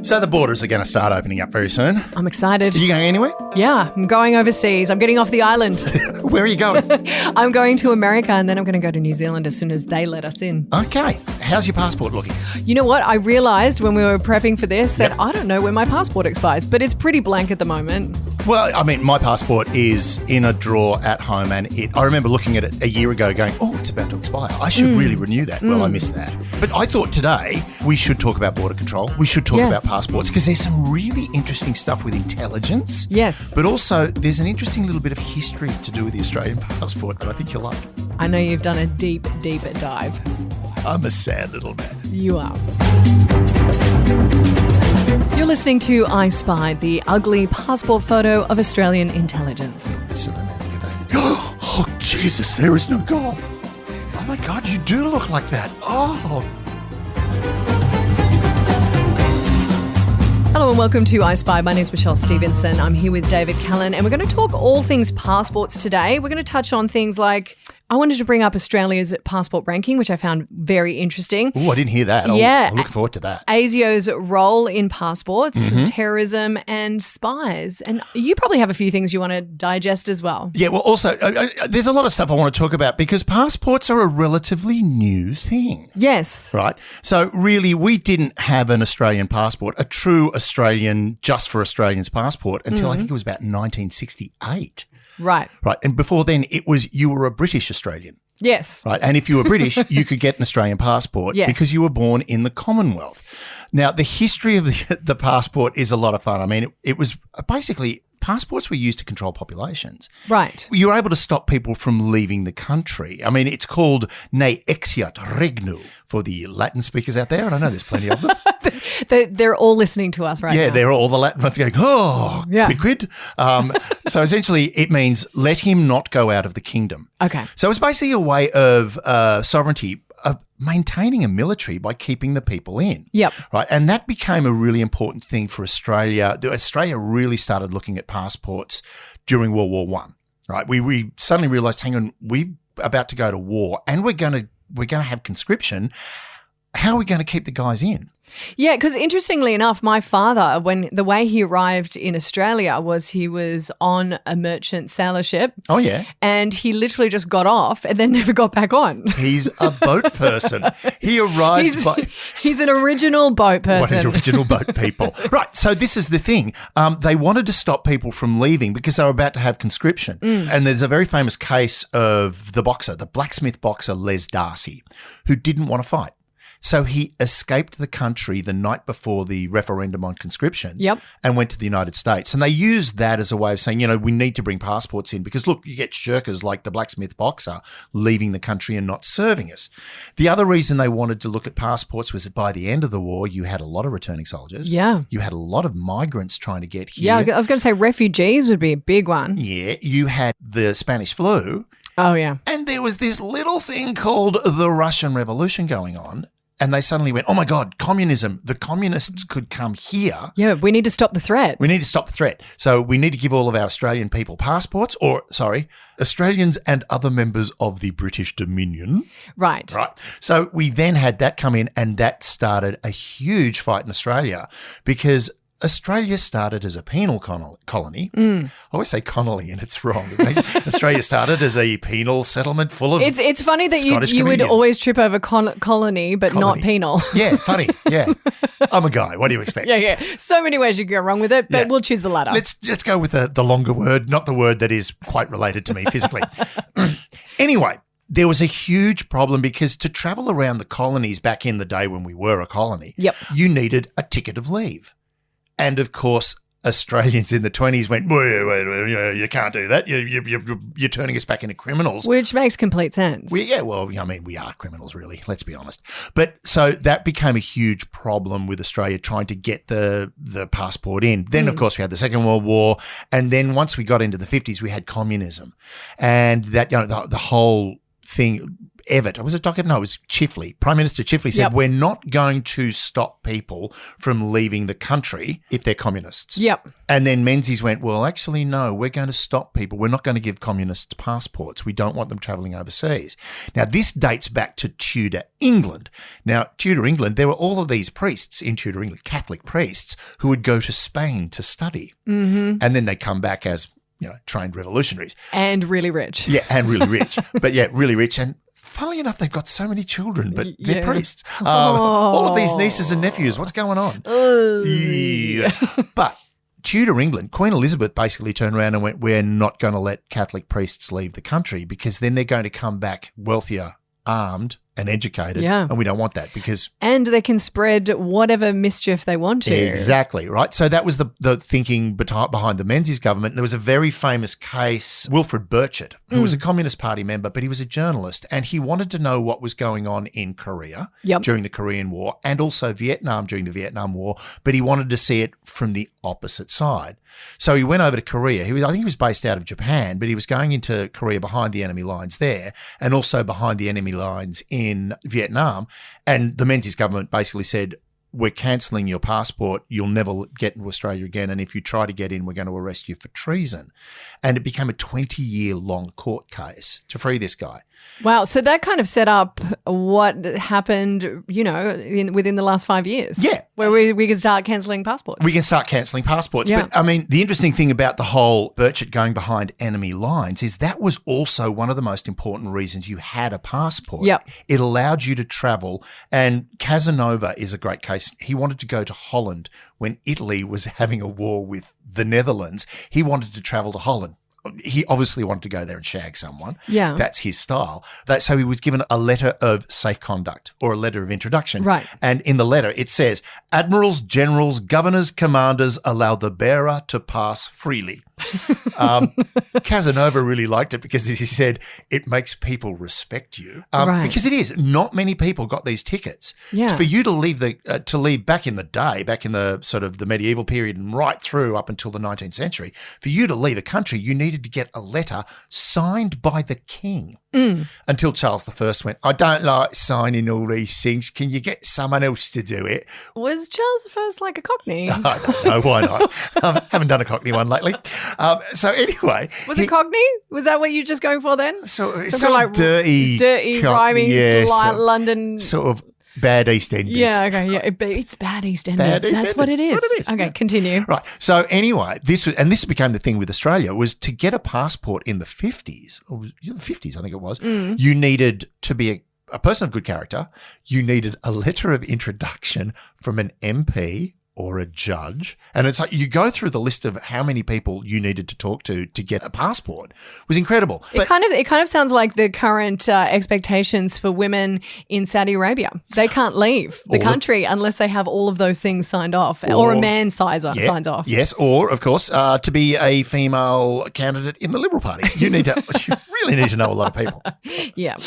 So the borders are going to start opening up very soon. I'm excited. Are you going anywhere? Yeah, I'm going overseas. I'm getting off the island. Where are you going? I'm going to America and then I'm going to go to New Zealand as soon as they let us in. Okay. How's your passport looking? You know what? I realised when we were prepping for this that I don't know when my passport expires, but it's pretty blank at the moment. Well, I mean, my passport is in a drawer at home and I remember looking at it a year ago going, oh, it's about to expire. I should really renew that. Well, I missed that. But I thought today we should talk about border control. We should talk about passports because there's some really interesting stuff with intelligence. Yes. But also there's an interesting little bit of history to do with the Australian passport that I think you'll like. I know you've done a deep, deep dive. I'm a sad little man. You are. You're listening to I Spy, the ugly passport photo of Australian intelligence. Oh, Jesus, there is no God. Oh, my God, you do look like that. Oh. Hello and welcome to I Spy. My name's Michelle Stevenson. I'm here with David Callan and we're going to talk all things passports today. We're going to touch on things like, I wanted to bring up Australia's passport ranking, which I found very interesting. Oh, I didn't hear that. I'll look forward to that. ASIO's role in passports, terrorism and spies. And you probably have a few things you want to digest as well. Yeah, well, also, there's a lot of stuff I want to talk about because passports are a relatively new thing. Yes. Right? So really, we didn't have an Australian passport, a true Australian, just for Australians passport until I think it was about 1968. Right. Right. And before then, you were a British Australian. Yes. Right. And if you were British, you could get an Australian passport because you were born in the Commonwealth. Now, the history of the passport is a lot of fun. I mean, it was basically passports were used to control populations. Right. You were able to stop people from leaving the country. I mean, it's called ne exeat regnu for the Latin speakers out there. And I know there's plenty of them. They're all listening to us right now. Yeah, they're all the Latin ones going, quid. So essentially it means let him not go out of the kingdom. Okay. So it's basically a way of sovereignty, of maintaining a military by keeping the people in. Yep. Right. And that became a really important thing for Australia. Australia really started looking at passports during World War I. Right. We suddenly realised, hang on, we're about to go to war and we're going to have conscription. How are we going to keep the guys in? Yeah, because interestingly enough, my father, the way he arrived in Australia was he was on a merchant sailor ship. Oh, yeah. And he literally just got off and then never got back on. He's a boat person. He arrived He's an original boat person. What an original boat people. Right, so this is the thing. They wanted to stop people from leaving because they were about to have conscription. And there's a very famous case of the blacksmith boxer Les Darcy, who didn't want to fight. So he escaped the country the night before the referendum on conscription and went to the United States. And they used that as a way of saying, we need to bring passports in because, look, you get shirkers like the blacksmith boxer leaving the country and not serving us. The other reason they wanted to look at passports was that by the end of the war, you had a lot of returning soldiers. Yeah. You had a lot of migrants trying to get here. Yeah, I was going to say refugees would be a big one. Yeah. You had the Spanish flu. Oh, yeah. And there was this little thing called the Russian Revolution going on. And they suddenly went, oh, my God, communism. The communists could come here. Yeah, we need to stop the threat. We need to stop the threat. So we need to give all of our Australian people passports Australians and other members of the British Dominion. Right. So we then had that come in and that started a huge fight in Australia because Australia started as a penal colony. I always say colony and it's wrong. Australia started as a penal settlement full of It's funny that you would always trip over colony but not penal. Yeah, funny. Yeah. I'm a guy. What do you expect? Yeah. So many ways you could go wrong with it, but we'll choose the latter. Let's go with the longer word, not the word that is quite related to me physically. Anyway, there was a huge problem because to travel around the colonies back in the day when we were a colony, you needed a ticket of leave. And, of course, Australians in the 20s went, well, you can't do that. You're turning us back into criminals. Which makes complete sense. We are criminals, really, let's be honest. But so that became a huge problem with Australia trying to get the passport in. Then, of course, we had the Second World War. And then once we got into the 50s, we had communism. And that, the whole thing Evatt. Was it Doc Evatt? No, it was Chifley. Prime Minister Chifley said, we're not going to stop people from leaving the country if they're communists. Yep. And then Menzies went, well, actually, no, we're going to stop people. We're not going to give communists passports. We don't want them travelling overseas. Now, this dates back to Tudor England. Now, Tudor England, there were all of these priests in Tudor England, Catholic priests, who would go to Spain to study. Mm-hmm. And then they'd come back as, trained revolutionaries. And really rich. Yeah, and really rich. But yeah, really rich. And funnily enough, they've got so many children, but they're priests. All of these nieces and nephews, what's going on? Yeah. But Tudor England, Queen Elizabeth basically turned around and went, we're not going to let Catholic priests leave the country because then they're going to come back wealthier, armed and educated. Yeah. And we don't want that because... And they can spread whatever mischief they want to. Exactly, right? So that was the thinking behind the Menzies government. There was a very famous case, Wilfred Burchett, who was a Communist Party member, but he was a journalist and he wanted to know what was going on in Korea during the Korean War and also Vietnam during the Vietnam War, but he wanted to see it from the opposite side. So he went over to Korea. I think he was based out of Japan, but he was going into Korea behind the enemy lines there and also behind the enemy lines in Vietnam. And the Menzies government basically said, we're cancelling your passport. You'll never get into Australia again. And if you try to get in, we're going to arrest you for treason. And it became a 20-year-long court case to free this guy. Wow. So that kind of set up what happened, within the last 5 years. Yeah. Where we can start cancelling passports. We can start cancelling passports. Yeah. But, I mean, the interesting thing about the whole Burchett going behind enemy lines is that was also one of the most important reasons you had a passport. Yep. It allowed you to travel. And Casanova is a great case. He wanted to go to Holland when Italy was having a war with the Netherlands. He wanted to travel to Holland. He obviously wanted to go there and shag someone. Yeah. That's his style. So he was given a letter of safe conduct or a letter of introduction. Right. And in the letter it says, admirals, generals, governors, commanders allow the bearer to pass freely. Casanova really liked it because, as he said, it makes people respect you. Right. Because it is. Not many people got these tickets. Yeah. For you to leave back in the day, back in the sort of the medieval period and right through up until the 19th century, for you to leave a country, you needed to get a letter signed by the king. Until Charles I went, I don't like signing all these things. Can you get someone else to do it? Was Charles I like a Cockney? I don't know. Why not? Haven't done a Cockney one lately. So anyway. Was it Cockney? Was that what you were just going for then? So like dirty, rhyming, London. Sort of bad East Enders. Yeah, okay, yeah. It's bad East Enders. That's what it is. Okay, continue. Right. So anyway, this became the thing with Australia, was to get a passport in the 50s, or the 50s I think it was, you needed to be a person of good character. You needed a letter of introduction from an MP or a judge. And it's like you go through the list of how many people you needed to talk to get a passport. It was incredible. It kind of sounds like the current expectations for women in Saudi Arabia. They can't leave the country unless they have all of those things signed off, or a man signs off. Yes, or of course, to be a female candidate in the Liberal Party. You really need to know a lot of people. Yeah.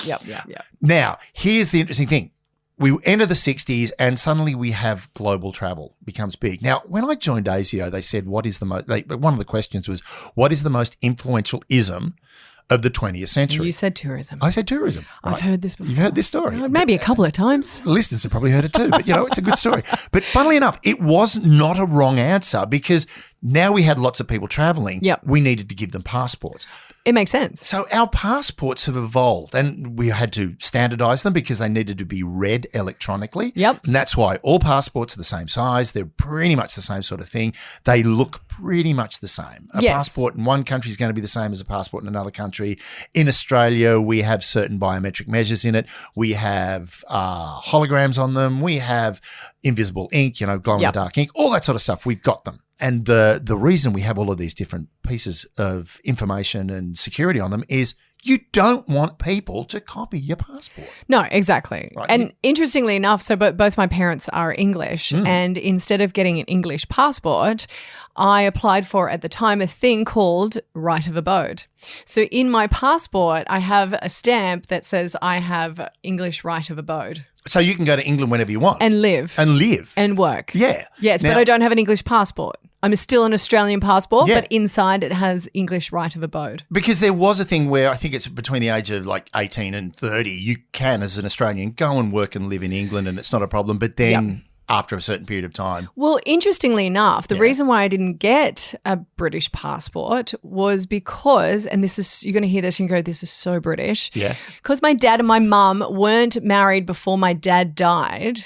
Now, here's the interesting thing. We enter the 60s and suddenly we have global travel becomes big. Now, when I joined ASIO, they said, one of the questions was, what is the most influential ism of the 20th century? You said tourism. I said tourism. I've heard this before. You've heard this story. Maybe a couple of times. Listeners have probably heard it too, but it's a good story. But funnily enough, it was not a wrong answer because now we had lots of people traveling. Yep. We needed to give them passports. It makes sense. So our passports have evolved and we had to standardise them because they needed to be read electronically. Yep. And that's why all passports are the same size. They're pretty much the same sort of thing. They look pretty much the same. A passport in one country is going to be the same as a passport in another country. In Australia, we have certain biometric measures in it. We have holograms on them. We have invisible ink, glow-in-the-dark ink, all that sort of stuff. We've got them. And the reason we have all of these different pieces of information and security on them is you don't want people to copy your passport. No, exactly. Right. And interestingly enough, so both my parents are English, and instead of getting an English passport, I applied for at the time a thing called right of abode. So in my passport, I have a stamp that says I have English right of abode. So you can go to England whenever you want. And live. And live. And work. Yeah. Yes, now, but I don't have an English passport. I'm still an Australian passport, Yeah. but inside it has English right of abode. Because there was a thing where I think it's between the age of like 18 and 30, you can, as an Australian, go and work and live in England and it's not a problem. But then after a certain period of time. Well, interestingly enough, the reason why I didn't get a British passport was because, and this is, you're going to hear this and go, this is so British. Yeah. Because my dad and my mum weren't married before my dad died,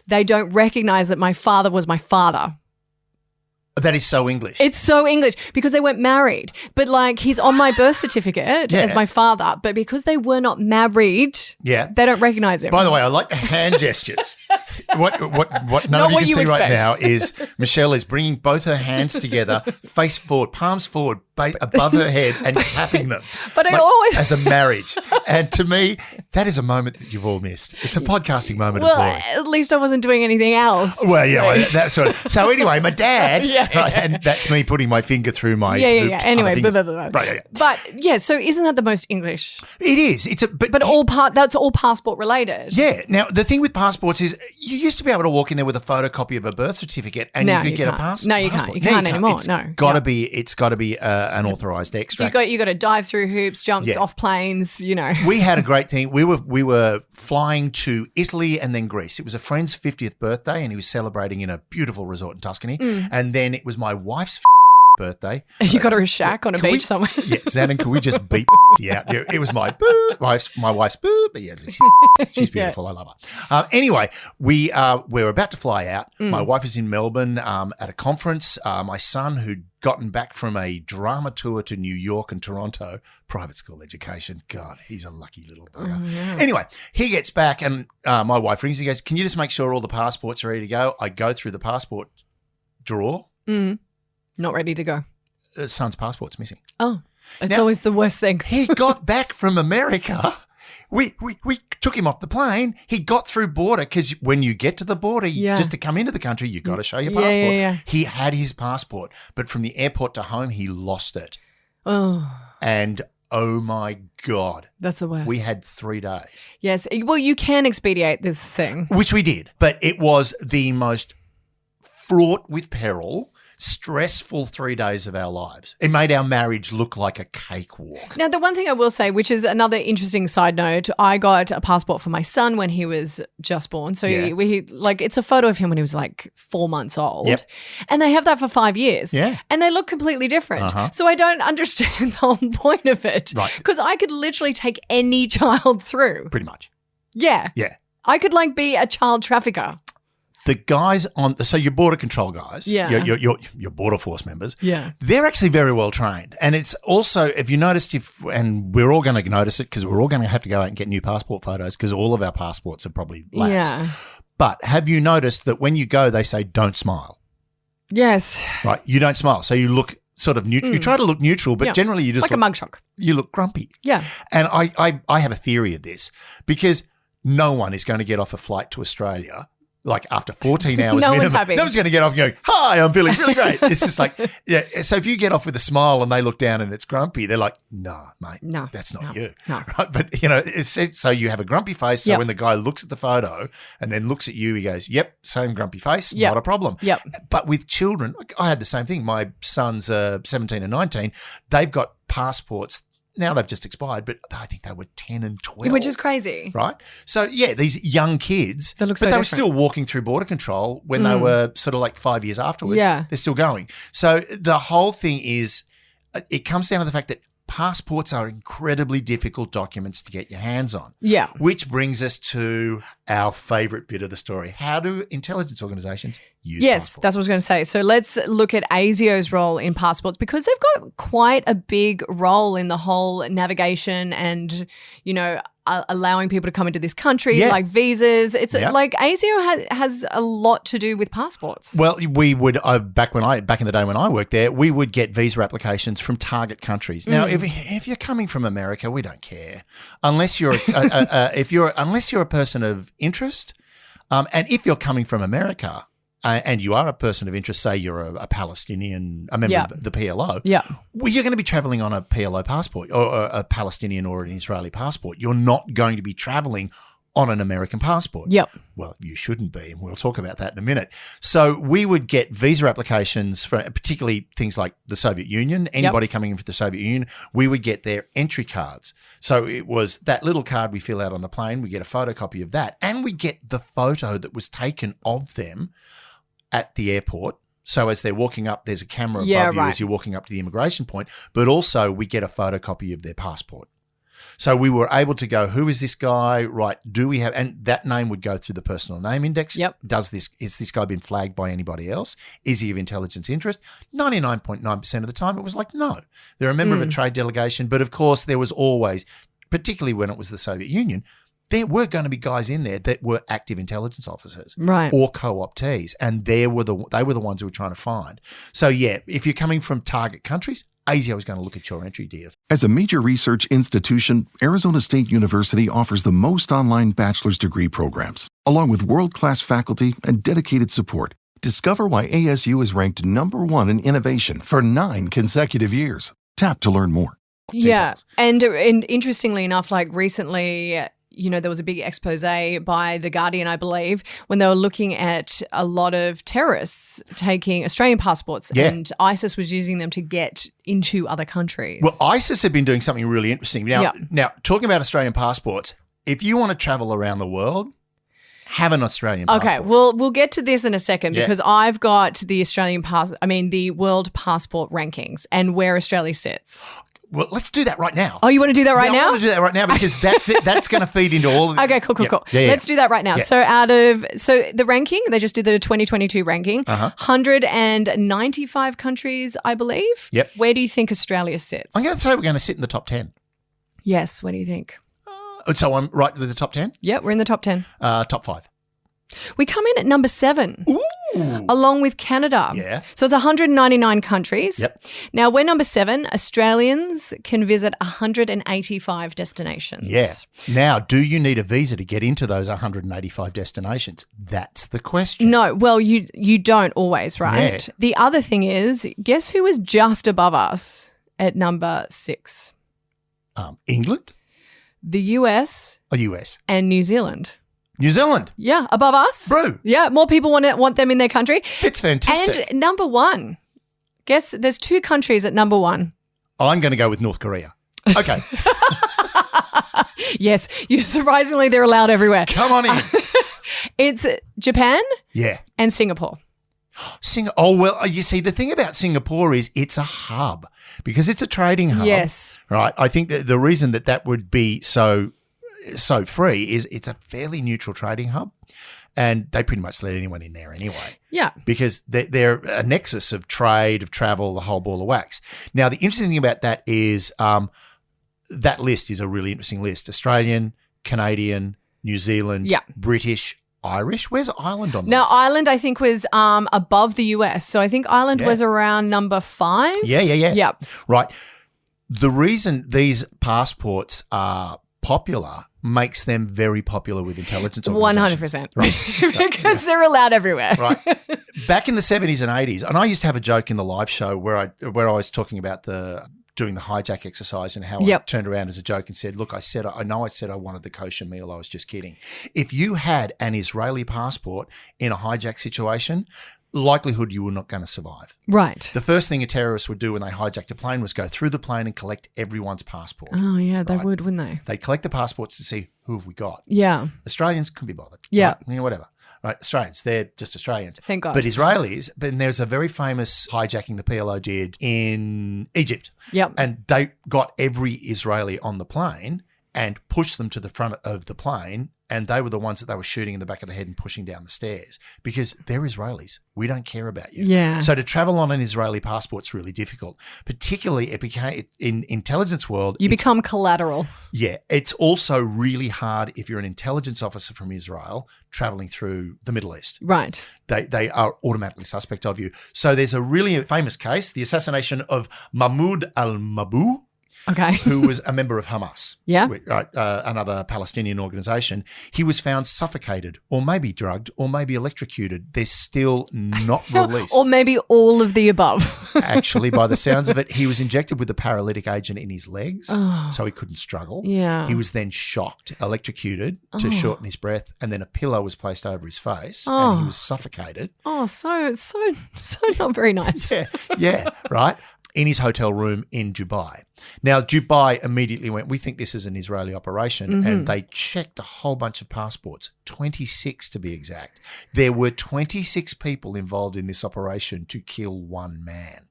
they don't recognize that my father was my father. That is so English. It's so English because they weren't married. But like he's on my birth certificate as my father, but because they were not married, they don't recognize him. By the way, I like the hand gestures. What none Not of you what can you see right expect. now is Michelle is bringing both her hands together, face forward, palms forward, above her head and tapping them. But I always as a marriage. And to me, that is a moment that you've all missed. It's a podcasting moment of glory. at least I wasn't doing anything else. Well, that's sort of. So anyway, my dad, right, and that's me putting my finger through my Anyway, other fingers. Right, But yeah, so isn't that the most English? It is. It's a But that's all passport related. Yeah. Now the thing with passports is you used to be able to walk in there with a photocopy of a birth certificate and No, you could you get a can't. passport. No, you can't. You can't anymore. It's No. got to It's got to be an authorised extract. You got to dive through hoops, jumps off planes. You know. We had a great thing. We were flying to Italy and then Greece. It was a friend's 50th birthday and he was celebrating in a beautiful resort in Tuscany. And then it was my wife's birthday. You got her a shack on a beach somewhere. Yeah, Zanin, can we just beep? Yeah, it was my wife's boo, but yeah, she's beautiful. I love her. Anyway, we're about to fly out. My wife is in Melbourne at a conference. My son, who'd gotten back from a drama tour to New York and Toronto, private school education. God, he's a lucky little bugger. Anyway, he gets back and my wife rings and goes, "Can you just make sure all the passports are ready to go?" I go through the passport drawer. Not ready to go. Son's passport's missing. Oh, it's always the worst thing. He got back from America. We took him off the plane. He got through border because when you get to the border, just to come into the country, you got to show your passport. Yeah. He had his passport, but from the airport to home, he lost it. Oh. And oh my God. That's the worst. We had 3 days. Yes. Well, you can expedite this thing. Which we did, but it was the most fraught with peril, stressful 3 days of our lives. It made our marriage look like a cakewalk. Now, the one thing I will say, which is another interesting side note, I got a passport for my son when he was just born. So it's a photo of him when he was like 4 months old. Yep. And they have that for 5 years. Yeah. And they look completely different. So I don't understand the whole point of it. Right. Because I could literally take any child through. Pretty much. Yeah. Yeah. I could be a child trafficker. The guys so your border control guys, your border force members, they're actually very well trained. And it's also, if you noticed, and we're all going to notice it because we're all going to have to go out and get new passport photos because all of our passports are probably lapsed. Yeah. But have you noticed that when you go, they say don't smile? Yes. Right? You don't smile. So you look sort of neutral. You try to look neutral, but generally you just like a mugshot. You look grumpy. Yeah. And I have a theory of this because no one is going to get off a flight to Australia like after 14 hours no minimum. one's happy. No one's going to get off and go, "Hi, I'm feeling really great." It's just like, so if you get off with a smile and they look down and it's grumpy, they're like, "No, mate, that's not you." No. Right? But, so you have a grumpy face. So when the guy looks at the photo and then looks at you, he goes, "Yep, same grumpy face, not a problem." Yep. But with children, I had the same thing. My sons 17 and 19. They've got passports. Now they've just expired, but I think they were 10 and 12. Which is crazy. Right? So, these young kids, they were still walking through border control when they were sort of like 5 years afterwards. Yeah. They're still going. So the whole thing is, it comes down to the fact that passports are incredibly difficult documents to get your hands on. Yeah. Which brings us to our favourite bit of the story. How do intelligence organisations use passports? That's what I was going to say. So let's look at ASIO's role in passports because they've got quite a big role in the whole navigation and, allowing people to come into this country, like visas. It's like ASIO has a lot to do with passports. Well, we would back in the day when I worked there, we would get visa applications from target countries. Now, if you're coming from America, we don't care unless you're unless you're a person of interest, and if you're coming from America. And you are a person of interest, say you're a Palestinian, a member of the PLO, well, you're going to be travelling on a PLO passport or a Palestinian or an Israeli passport. You're not going to be travelling on an American passport. Yep. Well, you shouldn't be, and we'll talk about that in a minute. So we would get visa applications for particularly things like the Soviet Union, anybody coming in from the Soviet Union, we would get their entry cards. So it was that little card we fill out on the plane, we get a photocopy of that, and we get the photo that was taken of them at the airport. So as they're walking up, there's a camera above you as you're walking up to the immigration point, but also we get a photocopy of their passport. So we were able to go, who is this guy? Right. Do we have, and that name would go through the personal name index. Yep. Has this guy been flagged by anybody else? Is he of intelligence interest? 99.9% of the time it was like, no. They're a member of a trade delegation. But of course there was always, particularly when it was the Soviet Union, there were going to be guys in there that were active intelligence officers or co-optees, and they were the ones who were trying to find. So, yeah, if you're coming from target countries, ASIO is going to look at your entry deals. As a major research institution, Arizona State University offers the most online bachelor's degree programs, along with world-class faculty and dedicated support. Discover why ASU is ranked #1 in innovation for 9 consecutive years. Tap to learn more. Yeah. And interestingly enough, like recently, there was a big expose by The Guardian, I believe, when they were looking at a lot of terrorists taking Australian passports and ISIS was using them to get into other countries. Well, ISIS have been doing something really interesting. Now, talking about Australian passports, if you want to travel around the world, have an Australian passport. Okay, we'll get to this in a second because I've got the world passport rankings and where Australia sits. Well, let's do that right now. Oh, you want to do that right now? I want to do that right now because that's going to feed into all of it. Okay, cool. Yeah. Let's do that right now. Yeah. So the ranking, they just did the 2022 ranking, 195 countries, I believe. Yep. Where do you think Australia sits? I'm going to say we're going to sit in the top 10. Yes, what do you think? So I'm right with the top 10? Yep, we're in the top 10. Top 5. We come in at number 7. Ooh. Along with Canada. Yeah. So it's 199 countries. Yep. Now, we're number 7. Australians can visit 185 destinations. Yeah. Now, do you need a visa to get into those 185 destinations? That's the question. No. Well, you don't always, right? Yeah. The other thing is, guess who is just above us at number 6? England? The US. Or US? And New Zealand. New Zealand. Yeah, above us. Bro. Yeah, more people want them in their country. It's fantastic. And number 1. Guess there's 2 countries at number 1. I'm going to go with North Korea. Okay. Yes, surprisingly, they're allowed everywhere. Come on in. It's Japan and Singapore. Oh, well, you see, the thing about Singapore is it's a hub because it's a trading hub. Yes. Right. I think that the reason that would be so free is it's a fairly neutral trading hub and they pretty much let anyone in there anyway. Yeah. Because they're a nexus of trade, of travel, the whole ball of wax. Now, the interesting thing about that is that list is a really interesting list. Australian, Canadian, New Zealand, British, Irish. Where's Ireland on the list? Ireland, I think, was above the US. So I think Ireland was around number 5. Yeah. Yep. Right. The reason these passports are popular makes them very popular with intelligence organizations. 100%. Right. Because they're allowed everywhere. Right. Back in the 70s and 80s, and I used to have a joke in the live show where I was talking about doing the hijack exercise and how I turned around as a joke and said, look, I said I wanted the kosher meal. I was just kidding. If you had an Israeli passport in a hijack situation, likelihood you were not going to survive. Right. The first thing a terrorist would do when they hijacked a plane was go through the plane and collect everyone's passport. Oh, yeah, they would, wouldn't they? They'd collect the passports to see who have we got. Yeah. Australians couldn't be bothered. Yeah. Right? Whatever. Right. Australians, they're just Australians. Thank God. But Israelis, there's a very famous hijacking the PLO did in Egypt. Yep. And they got every Israeli on the plane and pushed them to the front of the plane. And they were the ones that they were shooting in the back of the head and pushing down the stairs because they're Israelis. We don't care about you. Yeah. So to travel on an Israeli passport's really difficult. Particularly, it became in intelligence world. You become collateral. Yeah. It's also really hard if you're an intelligence officer from Israel traveling through the Middle East. Right. They are automatically suspect of you. So there's a really famous case, the assassination of Mahmoud al-Mabhouh. Okay. Who was a member of Hamas. Yeah. Another Palestinian organization. He was found suffocated or maybe drugged or maybe electrocuted. They're still not released. Or maybe all of the above. Actually, by the sounds of it, he was injected with a paralytic agent in his legs, so he couldn't struggle. Yeah. He was then shocked, electrocuted to shorten his breath, and then a pillow was placed over his face, and he was suffocated. Oh, so not very nice. Yeah, right. In his hotel room in Dubai. Now, Dubai immediately went, we think this is an Israeli operation, and they checked a whole bunch of passports, 26 to be exact. There were 26 people involved in this operation to kill one man.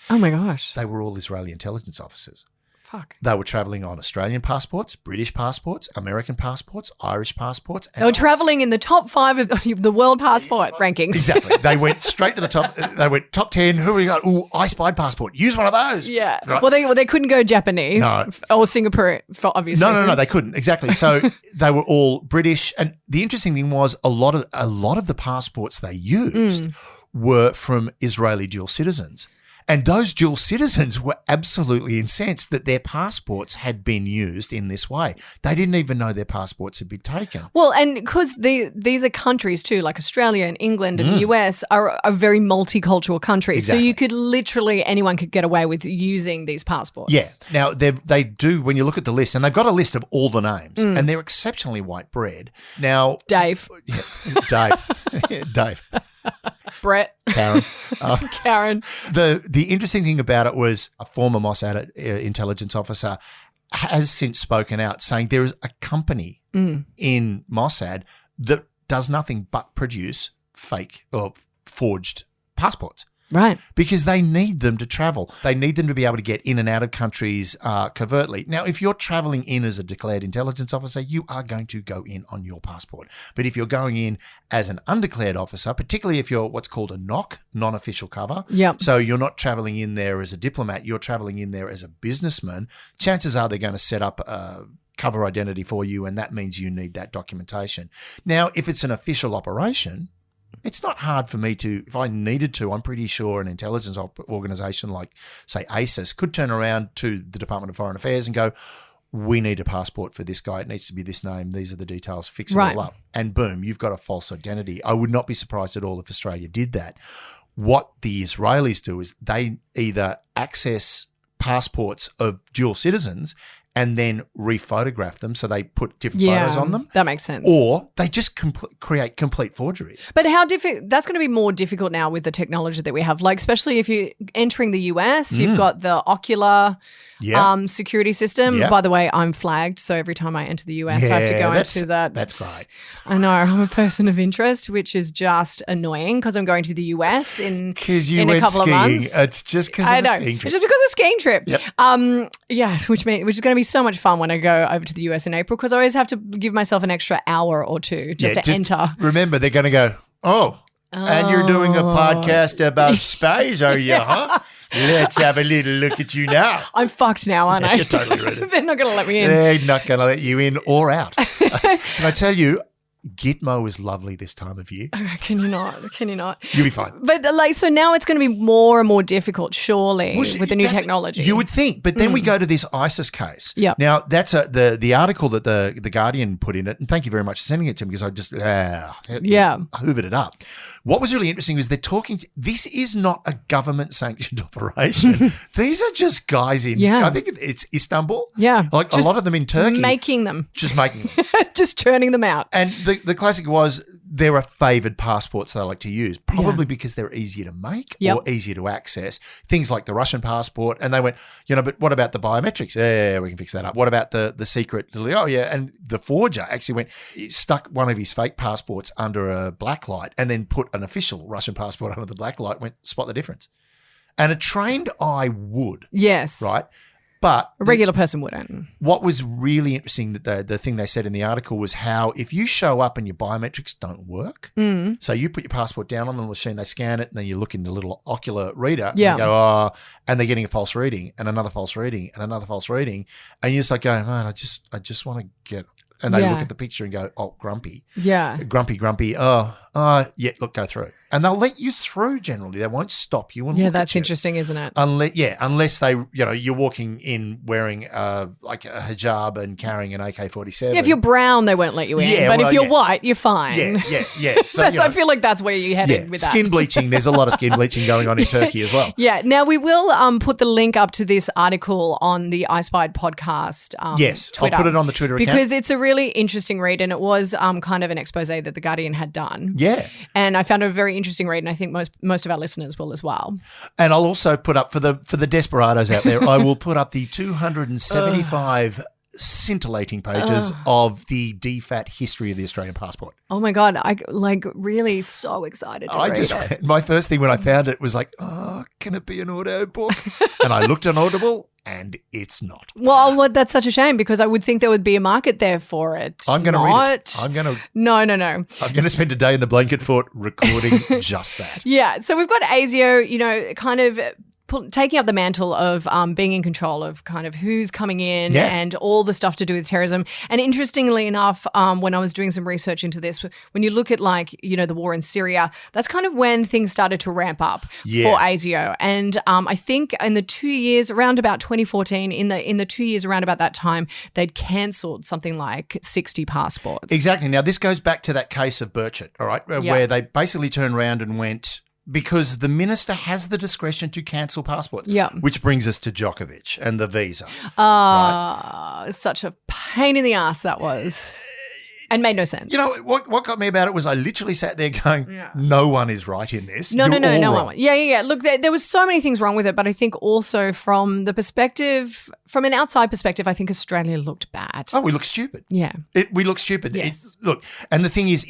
Oh, my gosh. They were all Israeli intelligence officers. Fuck. They were travelling on Australian passports, British passports, American passports, Irish passports. They were travelling in the top 5 of the world passport rankings. Exactly. They went straight to the top. They went top 10. Who we got? Ooh, I Spied passport. Use one of those. Yeah. Right. Well, they couldn't go Japanese or Singapore for obvious reasons. No, they couldn't. Exactly. So they were all British. And the interesting thing was a lot of the passports they used were from Israeli dual citizens. And those dual citizens were absolutely incensed that their passports had been used in this way. They didn't even know their passports had been taken. Well, and because these are countries too, like Australia and England and the US are very multicultural countries. Exactly. So you could anyone could get away with using these passports. Yeah. Now, they do, when you look at the list, and they've got a list of all the names, and they're exceptionally white bread. Now, Dave. Yeah, Dave. Brett. Karen. Karen. The interesting thing about it was a former Mossad intelligence officer has since spoken out saying there is a company in Mossad that does nothing but produce fake or forged passports. Right. Because they need them to travel. They need them to be able to get in and out of countries covertly. Now, if you're traveling in as a declared intelligence officer, you are going to go in on your passport. But if you're going in as an undeclared officer, particularly if you're what's called a NOC, non-official cover, so you're not traveling in there as a diplomat, you're traveling in there as a businessman, chances are they're going to set up a cover identity for you, and that means you need that documentation. Now, if it's an official operation, it's not hard for me to, if I needed to, I'm pretty sure an intelligence organisation like, say, ASIS could turn around to the Department of Foreign Affairs and go, we need a passport for this guy. It needs to be this name. These are the details. Fix it all up. And boom, you've got a false identity. I would not be surprised at all if Australia did that. What the Israelis do is they either access passports of dual citizens and then rephotograph them, so they put different photos on them. That makes sense. Or they just create complete forgeries. But how difficult? That's going to be more difficult now with the technology that we have. Like, especially if you're entering the US, you've got the ocular security system. Yeah. By the way, I'm flagged, so every time I enter the US, I have to go into that. That's great. I know. I'm a person of interest, which is just annoying because I'm going to the US in a couple of months. It's just because of a skiing trip. It's just because of a skiing trip. Yep. Which is going to be so much fun when I go over to the US in April because I always have to give myself an extra hour or two just to enter. Remember, they're going to go, and you're doing a podcast about space, are you, huh? Let's have a little look at you now. I'm fucked now, aren't I? You're totally rude. They're not going to let me in. They're not going to let you in or out. Can I tell you, Gitmo is lovely this time of year. Can you not? You'll be fine. But so now it's going to be more and more difficult, surely, with the new technology. You would think. But then we go to this ISIS case. Yep. Now, that's the article that the Guardian put in it. And thank you very much for sending it to me because I just hoovered it up. What was really interesting was they're talking. This is not a government-sanctioned operation. These are just guys in, I think it's Istanbul. Yeah. Like a lot of them in Turkey. Making them. Just making them. Just churning them out. And the classic was there are favoured passports they like to use, probably because they're easier to make or easier to access. Things like the Russian passport. And they went, but what about the biometrics? Yeah, we can fix that up. What about the secret? Oh, yeah. And the forger actually stuck one of his fake passports under a black light and then put an official Russian passport under the black light, went, spot the difference. And a trained eye would. Yes. Right? But a regular person wouldn't. What was really interesting, that the thing they said in the article was how if you show up and your biometrics don't work, so you put your passport down on the machine, they scan it, and then you look in the little ocular reader and you go, and they're getting a false reading and another false reading and another false reading. And you're just like going, man, I just want to get, and they look at the picture and go, oh, grumpy. Yeah. Grumpy. Oh, Yeah, look, go through. And they'll let you through generally. They won't stop you and Yeah, look that's at you. interesting, isn't it? Unless they, you're walking in wearing like a hijab and carrying an AK-47. Yeah, if you're brown, they won't let you in. Yeah, but well, if you're yeah. white, you're fine. Yeah. So, I feel like that's where you're headed with that. Skin bleaching. There's a lot of skin bleaching going on in Turkey as well. Yeah. Now, we will put the link up to this article on the I Spied podcast Yes, Twitter. I'll put it on the Twitter account. Because it's a really interesting read, and it was kind of an expose that The Guardian had done. Yeah. And I found it a very interesting read, and I think most of our listeners will as well. And I'll also put up, for the desperados out there, I will put up the 275 scintillating pages of the DFAT history of the Australian passport. Oh my God, I really so excited to read it. My first thing when I found it was like, can it be an audio book? And I looked on Audible and it's not. Well, that's such a shame because I would think there would be a market there for it. I'm going to read it. No. I'm going to spend a day in the blanket fort recording just that. Yeah. So we've got ASIO, kind of taking up the mantle of being in control of kind of who's coming in and all the stuff to do with terrorism. And interestingly enough, when I was doing some research into this, when you look at the war in Syria, that's kind of when things started to ramp up for ASIO. And I think in the 2 years around about 2014, in the 2 years around about that time, they'd cancelled something like 60 passports. Exactly. Now, this goes back to that case of Burchett, all right, where they basically turned around and went, because the minister has the discretion to cancel passports. Yeah. Which brings us to Djokovic and the visa. Such a pain in the ass that was. And made no sense. What got me about it was I literally sat there going, no one is right in this. No wrong. one. Yeah. Look, there was so many things wrong with it, but I think also from an outside perspective, I think Australia looked bad. Oh, we look stupid. Yeah. We look stupid. Yes. And the thing is,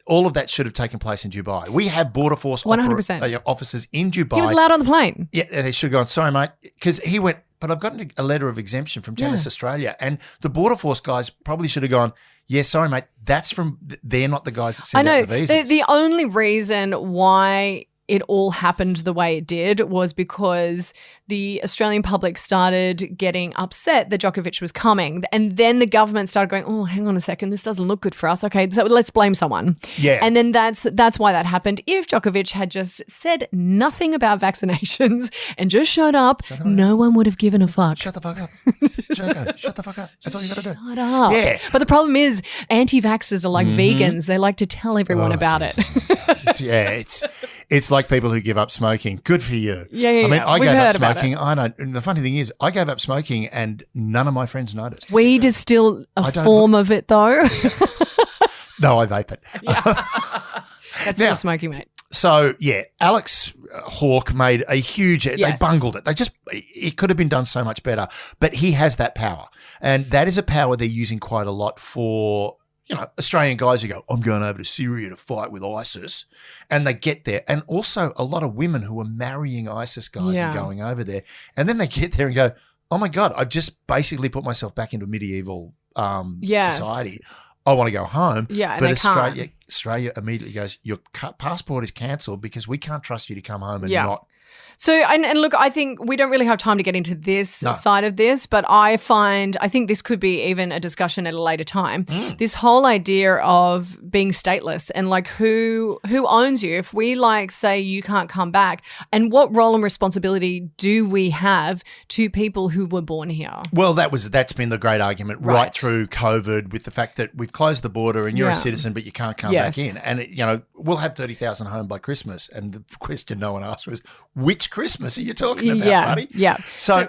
all of that should have taken place in Dubai. We have Border Force 100%. officers in Dubai. He was allowed on the plane. Yeah, they should have gone, sorry, mate, because he went, but I've gotten a letter of exemption from Tennis Australia. And the Border Force guys probably should have gone, yeah, sorry, mate, they're not the guys that send out the visas. The only reason why it all happened the way it did was because the Australian public started getting upset that Djokovic was coming. And then the government started going, oh, hang on a second, this doesn't look good for us. Okay, so let's blame someone. Yeah. And then that's why that happened. If Djokovic had just said nothing about vaccinations and just showed up, no one would have given a fuck. Shut the fuck up. Joko, shut the fuck up. That's all you got to do. Shut up. Yeah. But the problem is anti-vaxxers are like vegans. They like to tell everyone about it. It's like people who give up smoking. Good for you. Yeah. I mean, I We've gave up heard about smoking. I don't. And the funny thing is, I gave up smoking, and none of my friends noticed. Weed is still a form of it, though. No, I vape it. That's still smoking, mate. So Alex Hawke made a huge. They bungled it. It could have been done so much better. But he has that power, and that is a power they're using quite a lot for. Australian guys who go, I'm going over to Syria to fight with ISIS. And they get there. And also a lot of women who are marrying ISIS guys and going over there. And then they get there and go, oh my God, I've just basically put myself back into medieval society. I want to go home. Yeah, but Australia immediately goes, your passport is cancelled because we can't trust you to come home and not. So, and look, I think we don't really have time to get into this side of this, but I think this could be even a discussion at a later time. This whole idea of being stateless and like who owns you if we say you can't come back, and what role and responsibility do we have to people who were born here? Well, that's been the great argument right through COVID with the fact that we've closed the border and you're a citizen but you can't come back in. And, we'll have 30,000 home by Christmas. And the question no one asked was, which Christmas are you talking about, buddy? Yeah. So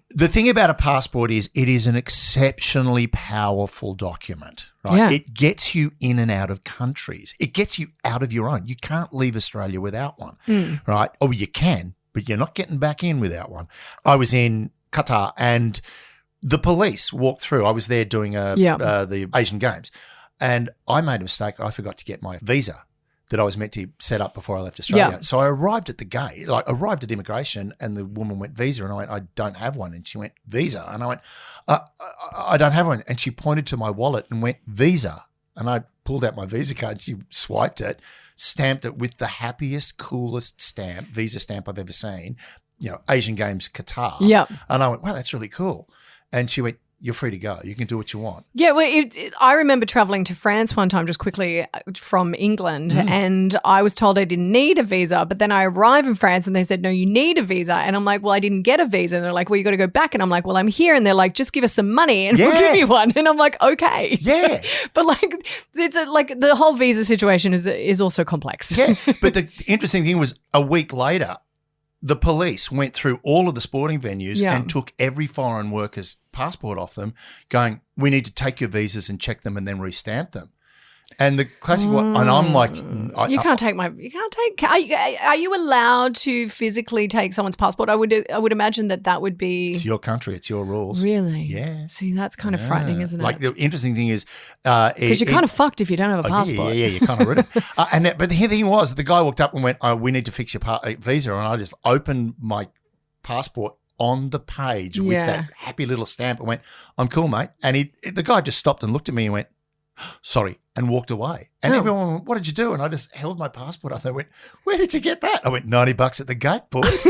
the thing about a passport is it is an exceptionally powerful document, right? Yeah. It gets you in and out of countries. It gets you out of your own. You can't leave Australia without one, right? Oh, you can, but you're not getting back in without one. I was in Qatar and the police walked through. I was there doing the Asian Games and I made a mistake. I forgot to get my visa that I was meant to set up before I left Australia. Yeah. So I arrived at the gate, arrived at immigration, and the woman went, visa. And I went, I don't have one. And she went, visa. And I went, I don't have one. And she pointed to my wallet and went, visa. And I pulled out my visa card. She swiped it, stamped it with the happiest, coolest visa stamp I've ever seen, Asian Games Qatar. Yeah. And I went, wow, that's really cool. And she went, you're free to go. You can do what you want. Yeah, well, I remember traveling to France one time just quickly from England, and I was told I didn't need a visa, but then I arrived in France and they said, no, you need a visa. And I'm like, well, I didn't get a visa. And they're like, well, you got to go back. And I'm like, well, I'm here. And they're like, just give us some money and we'll give you one. And I'm like, okay. Yeah. But it's like the whole visa situation is also complex. Yeah, but the interesting thing was a week later, the police went through all of the sporting venues and took every foreign worker's passport off them, going, we need to take your visas and check them and then restamp them. And the classic one, and I'm like, are you allowed to physically take someone's passport? I would imagine that would be. It's your country. It's your rules. Really? Yeah. See, that's kind of frightening, isn't it? Like the interesting thing is. Because you're kind of fucked if you don't have a passport. Yeah, you're kind of rid but the thing was, the guy walked up and went, we need to fix your visa. And I just opened my passport on the page with that happy little stamp and went, I'm cool, mate. And the guy just stopped and looked at me and went, sorry, and walked away. And everyone went, what did you do? And I just held my passport up. They went, where did you get that? I went, $90 at the gate, boys.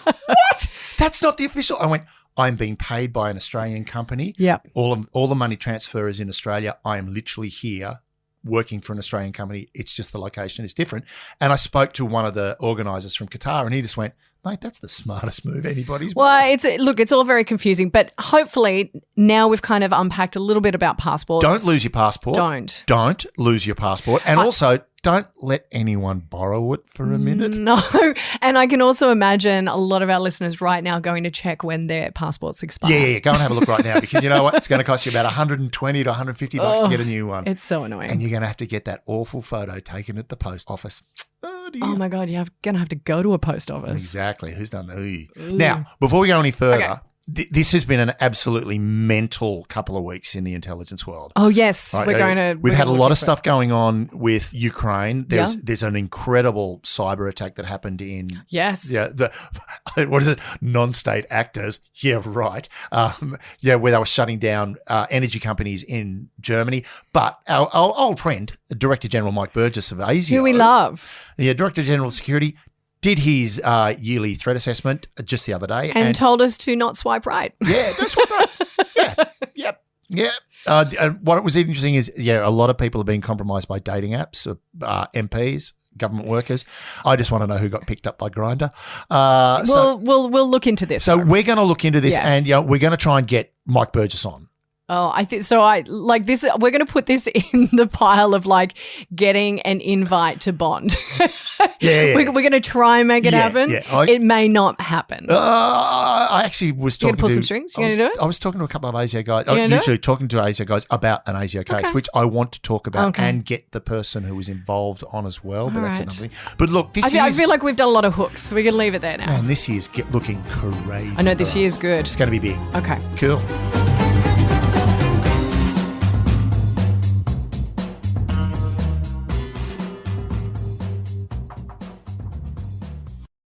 What? That's not the official. I went, I'm being paid by an Australian company. Yeah. All the money transfer is in Australia. I am literally here working for an Australian company. It's just the location is different. And I spoke to one of the organisers from Qatar and he just went, mate, that's the smartest move anybody's made. Well, it's all very confusing, but hopefully now we've kind of unpacked a little bit about passports. Don't lose your passport. Don't lose your passport. And also, don't let anyone borrow it for a minute. No. And I can also imagine a lot of our listeners right now going to check when their passports expire. Yeah. Go and have a look right now because you know what? It's going to cost you about $120 to $150 to get a new one. It's so annoying. And you're going to have to get that awful photo taken at the post office. Oh, dear. Oh my God, you're going to have to go to a post office. Exactly. Who's done that? Now, before we go any further, this has been an absolutely mental couple of weeks in the intelligence world. Oh, yes. Right? We've had a lot of stuff going on with Ukraine. There's an incredible cyber attack that happened in. Yes. Yeah. What is it? Non-state actors. Yeah, right. Where they were shutting down energy companies in Germany. But our old friend, Director General Mike Burgess of ASIO. Who we love. Yeah, Director General of Security. Did his yearly threat assessment just the other day. And told us to not swipe right. Yeah, don't swipe right. Yeah. And what was interesting is, a lot of people are being compromised by dating apps, MPs, government workers. I just want to know who got picked up by Grindr. We'll look into this. So we're going to look into this and we're going to try and get Mike Burgess on. Oh, I think so. I like this. We're going to put this in the pile of getting an invite to Bond. Yeah. We're going to try and make it happen. Yeah. It may not happen. I actually was talking to pull some strings. You going to do it? I was talking to a couple of ASIO guys. Literally talking to ASIO guys about an ASIO case, which I want to talk about and get the person who was involved on as well. But that's another thing. But look, I feel like we've done a lot of hooks, so we can leave it there now. Man, this year's looking crazy. I know this year's good. It's going to be big. Okay. Cool.